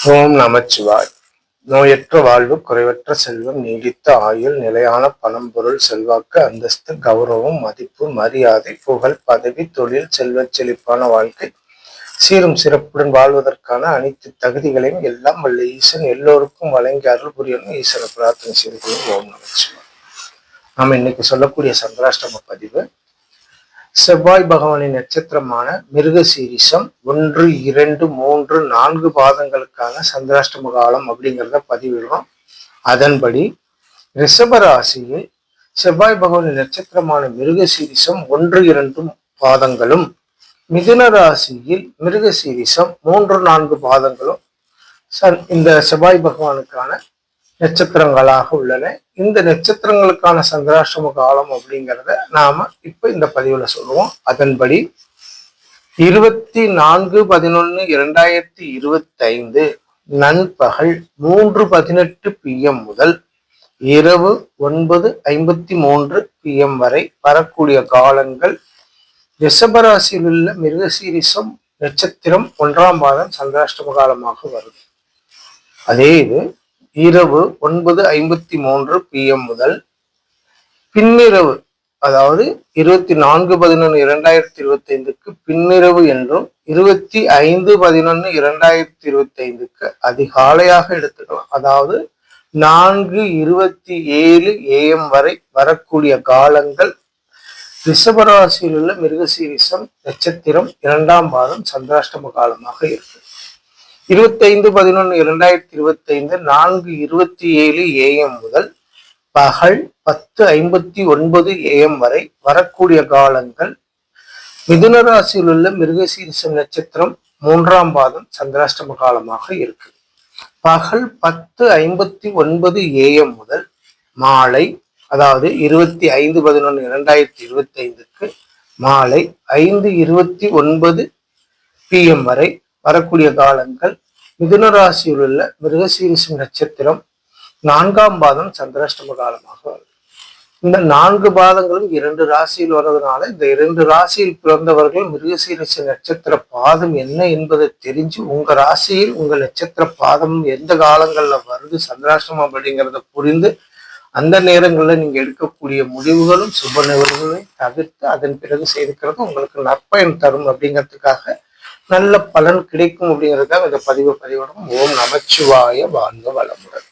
ஓம் நமச்சிவாய். நோயற்ற வாழ்வு, குறைவற்ற செல்வம், நீடித்த ஆயுள், நிலையான பணம், பொருள், செல்வாக்கு, அந்தஸ்து, கௌரவம், மதிப்பு, மரியாதை, புகழ், பதவி, தொழில், செல்வச் செழிப்பான வாழ்க்கை, சீரும் சிறப்புடன் வாழ்வதற்கான அனைத்து தகுதிகளையும் எல்லாம் வல்ல ஈசன் எல்லோருக்கும் வழங்கி அருள் புரியணும் ஈசனை பிரார்த்தனை செய்து கொள்ளும். ஓம் நமச்சிவாய். நாம இன்னைக்கு சொல்லக்கூடிய சந்திராஷ்டம பதிவு செவ்வாய் பகவானின் நட்சத்திரமான மிருகசீரிஷம் 1, 2, 3, 4 பாதங்களுக்கான சந்திராஷ்டம காலம் அப்படிங்கிறத பதிவிடுறோம். அதன்படி ரிஷப ராசியில் செவ்வாய் பகவானின் நட்சத்திரமான மிருகசீரிஷம் 1, 2 பாதங்களும், மிதுன ராசியில் மிருகசீரிஷம் 3, 4 பாதங்களும் இந்த செவ்வாய் பகவானுக்கான நட்சத்திரங்களாக உள்ளன. இந்த நட்சத்திரங்களுக்கான சந்திராஷ்டம காலம் அப்படிங்கிறத நாம இப்ப இந்த பதிவுல சொல்லுவோம். அதன்படி 24/11/2025 நண்பகல் 3:18 PM முதல் இரவு 9:53 PM வரை வரக்கூடிய காலங்கள் ரிஷபராசியில் உள்ள மிருகசீரிஷம் நட்சத்திரம் 1ஆம் பாதம் சந்திராஷ்டம காலமாக வருது. அதே இது இரவு 9:53 PM முதல் பின்னிரவு, அதாவது 24/11/2025 பின்னிரவு என்றும் 25/11/2025 அதிகாலையாக எடுத்துக்கலாம். அதாவது 4:27 AM வரை வரக்கூடிய காலங்கள் ரிஷபராசியில் உள்ள மிருகசீரிஷம் நட்சத்திரம் 2ஆம் பாதம் சந்திராஷ்டம காலமாக இருக்கு. 25/11/2025 4:27 AM முதல் பகல் 10:59 AM வரை வரக்கூடிய காலங்கள் மிதுன ராசியில் உள்ள மிருகசீரிஷம் நட்சத்திரம் 3ஆம் பாதம் சந்திராஷ்டம காலமாக இருக்கு. பகல் 10:59 AM முதல் மாலை, அதாவது 25/11/2025 மாலை 5:29 PM வரை வரக்கூடிய காலங்கள் மிதுன ராசியில் உள்ள மிருகசீரிஷம் நட்சத்திரம் 4ஆம் பாதம் சந்திராஷ்டம காலமாக வருது. இந்த 4 பாதங்களும் 2 ராசியில் வர்றதுனால இந்த 2 ராசியில் பிறந்தவர்கள் மிருகசீரிஷ நட்சத்திர பாதம் என்ன என்பதை தெரிஞ்சு உங்க ராசியில் உங்க நட்சத்திர பாதம் எந்த காலங்கள்ல வருது சந்திராஷ்டமம் அப்படிங்கிறத புரிந்து அந்த நேரங்களில் நீங்க எடுக்கக்கூடிய முடிவுகளும் சுப நிகழ்வுகளையும் தவிர்த்து அதன் பிறகு செய்திருக்கிறது உங்களுக்கு நற்பயன் தரும் அப்படிங்கிறதுக்காக, நல்ல பலன் கிடைக்கும் அப்படிங்கிறதுக்காக இந்த பதிவிடணும். ஓம் நமச்சிவாய, வாழ்க வளமுடன்.